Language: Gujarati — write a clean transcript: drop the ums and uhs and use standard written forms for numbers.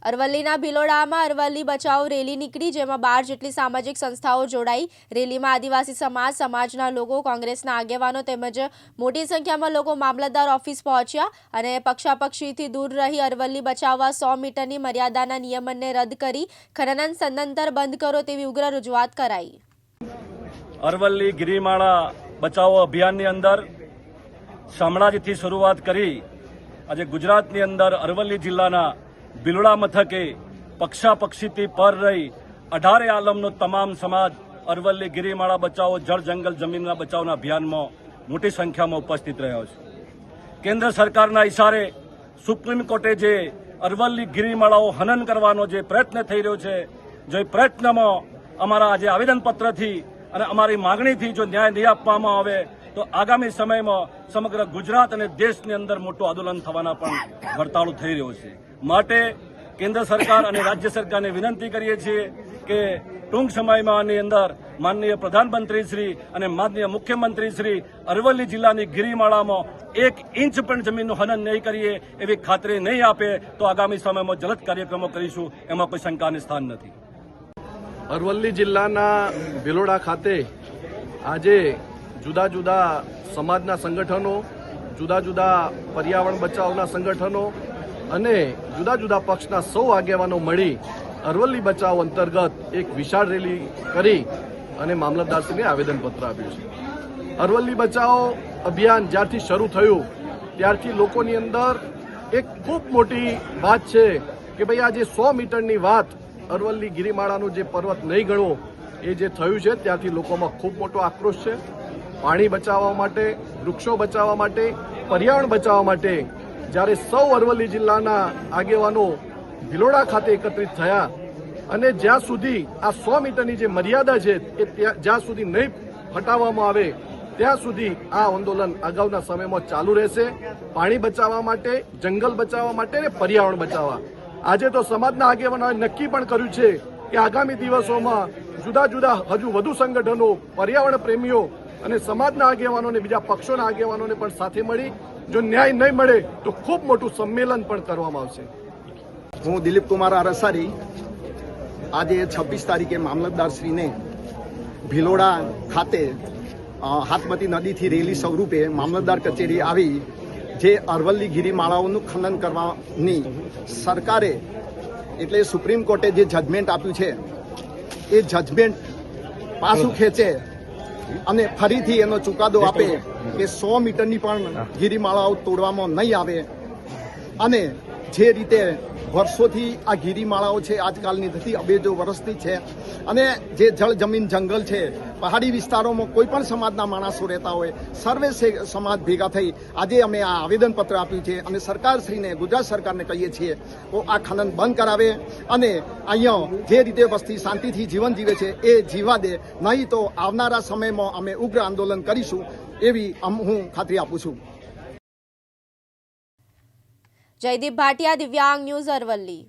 અરવલ્લીના ભિલોડામાં અરવલ્લી બચાવ રેલી નીકળી, જેમાં 12 જેટલી સામાજિક સંસ્થાઓ જોડાઈ। રેલીમાં આદિવાસી સમાજના લોકો, કોંગ્રેસના આગેવાનો તેમજ મોટી સંખ્યામાં લોકો મામલતદાર ઓફિસ પહોંચ્યા અને પક્ષાપક્ષીથી દૂર રહી અરવલ્લી બચાવવા 100 મીટરની મર્યાદાના નિયમનને રદ કરી ખનન સદંતર બંધ કરો તેવી ઉગ્ર રજૂઆત કરાઈ। અરવલ્લી ગિરિમાળા બચાવો અભિયાનની અંદર શામળાજીથી શરૂઆત કરી આજે ગુજરાતની અંદર અરવલ્લી જિલ્લાના ભિલોડા મથકે પક્ષાપક્ષીથી પર રહી 18 આલમનો તમામ સમાજ અરવલ્લી ગિરિમાળા બચાવો જળ જંગલ જમીનના બચાવના અભિયાનમાં મોટી સંખ્યામાં ઉપસ્થિત રહ્યો છે। કેન્દ્ર સરકારના ઇશારે સુપ્રીમ કોર્ટે જે અરવલ્લી ગિરિમાળાઓ હનન કરવાનો જે પ્રયત્ન થઈ રહ્યો છે, જે પ્રયત્નમાં અમારા આજે આવેદનપત્રથી અને અમારી માગણીથી જો ન્યાય નહીં આપવામાં આવે તો આગામી સમયમાં સમગ્ર ગુજરાત અને દેશની અંદર મોટું આંદોલન થવાના પણ વર્તાળો થઈ રહ્યો છે। માટે કેન્દ્ર સરકાર અને રાજ્ય સરકારને વિનંતી કરીએ છીએ કે ટૂંક સમયમાં આની અંદર માનનીય પ્રધાનમંત્રી શ્રી અને માનનીય મુખ્યમંત્રી શ્રી અરવલ્લી જિલ્લાની ગિરિમાળામાં 1 ઇંચ પણ જમીનનું હનન નહીં કરીએ એવી ખાતરી નહીં આપે તો આગામી સમયમાં જલદ કાર્યક્રમો કરીશું, એમાં કોઈ શંકાને સ્થાન નથી। અરવલ્લી જિલ્લાના ભિલોડા ખાતે આજે જુદા જુદા સમાજના સંગઠનો, જુદા જુદા પર્યાવરણ બચાવના સંગઠનો અને જુદા જુદા પક્ષના સૌ આગેવાનો મળી અરવલ્લી બચાવ અંતર્ગત એક વિશાળ રેલી કરી અને મામલતદારશ્રીને આવેદનપત્ર આપ્યું છે। અરવલ્લી બચાવ અભિયાન જ્યારથી શરૂ થયું ત્યારથી લોકોની અંદર એક ખૂબ મોટી વાત છે કે ભાઈ આ જે 100 મીટરની વાત અરવલ્લી ગિરિમાળાનું જે પર્વત નહીં ગણવો એ જે થયું છે ત્યારથી લોકોમાં ખૂબ મોટો આક્રોશ છે। પાણી બચાવવા માટે, વૃક્ષો બચાવવા માટે, પર્યાવરણ બચાવવા માટે જ્યારે સૌ અરવલ્લી જિલ્લાના આગેવાનો ભિલોડા ખાતે એકત્રિત થયા અને જ્યાં સુધી આ 100 મીટરની જે મર્યાદા છે એ જ્યાં સુધી નહીં હટાવવામાં આવે ત્યાં સુધી આ આંદોલન અગાઉના સમયમાં ચાલુ રહેશે। પાણી બચાવવા માટે, જંગલ બચાવવા માટે અને પર્યાવરણ બચાવવા આજે તો સમાજના આગેવાનોએ નક્કી પણ કર્યું છે કે આગામી દિવસોમાં જુદા જુદા હજુ વધુ સંગઠનો, પર્યાવરણ પ્રેમીઓ અને સમાજના આગેવાનોને, બીજા પક્ષોના આગેવાનોને પણ સાથે મળી જો ન્યાય નહીં મળે તો ખૂબ મોટું સંમેલન પણ કરવામાં આવશે। હું દિલીપ કુમાર અરસારી આજે 26 તારીખે મામલતદારશ્રીને ભિલોડા ખાતે હાથમતી નદીથી રેલી સ્વરૂપે મામલતદાર કચેરી આવી જે અરવલ્લી ગિરિમાળાઓનું ખનન કરવાની સરકારે એટલે સુપ્રીમ કોર્ટે જે જજમેન્ટ આપ્યું છે એ જજમેન્ટ પાછું ખેંચે અને ફરીથી એનો ચુકાદો આપે કે 100 મીટરની પણ ગિરિમાળાઓ તોડવામાં નહીં આવે અને જે રીતે વર્ષોથી આ ગિરિમાળાઓ છે આજકાલની નથી, અબેજો વર્ષથી છે અને જે જળ જમીન જંગલ છે પહાડી વિસ્તારોમાં કોઈ પણ સમાજના માણસો રહેતા હોય સર્વે સમાજ ભેગા થઈ આજે અમે આ આવેદનપત્ર આપ્યું છે અને સરકારશ્રીને, ગુજરાત સરકારને કહીએ છીએ તો આ ખનન બંધ કરાવે અને અહીંયા જે રીતે વસ્તી શાંતિથી જીવન જીવે છે એ જીવવા દે, નહીં તો આવનારા સમયમાં અમે ઉગ્ર આંદોલન કરીશું એવી હું ખાતરી આપું છું। જયદીપ ભાટિયા, દિવ્યાંગ ન્યૂઝ, અરવલ્લી।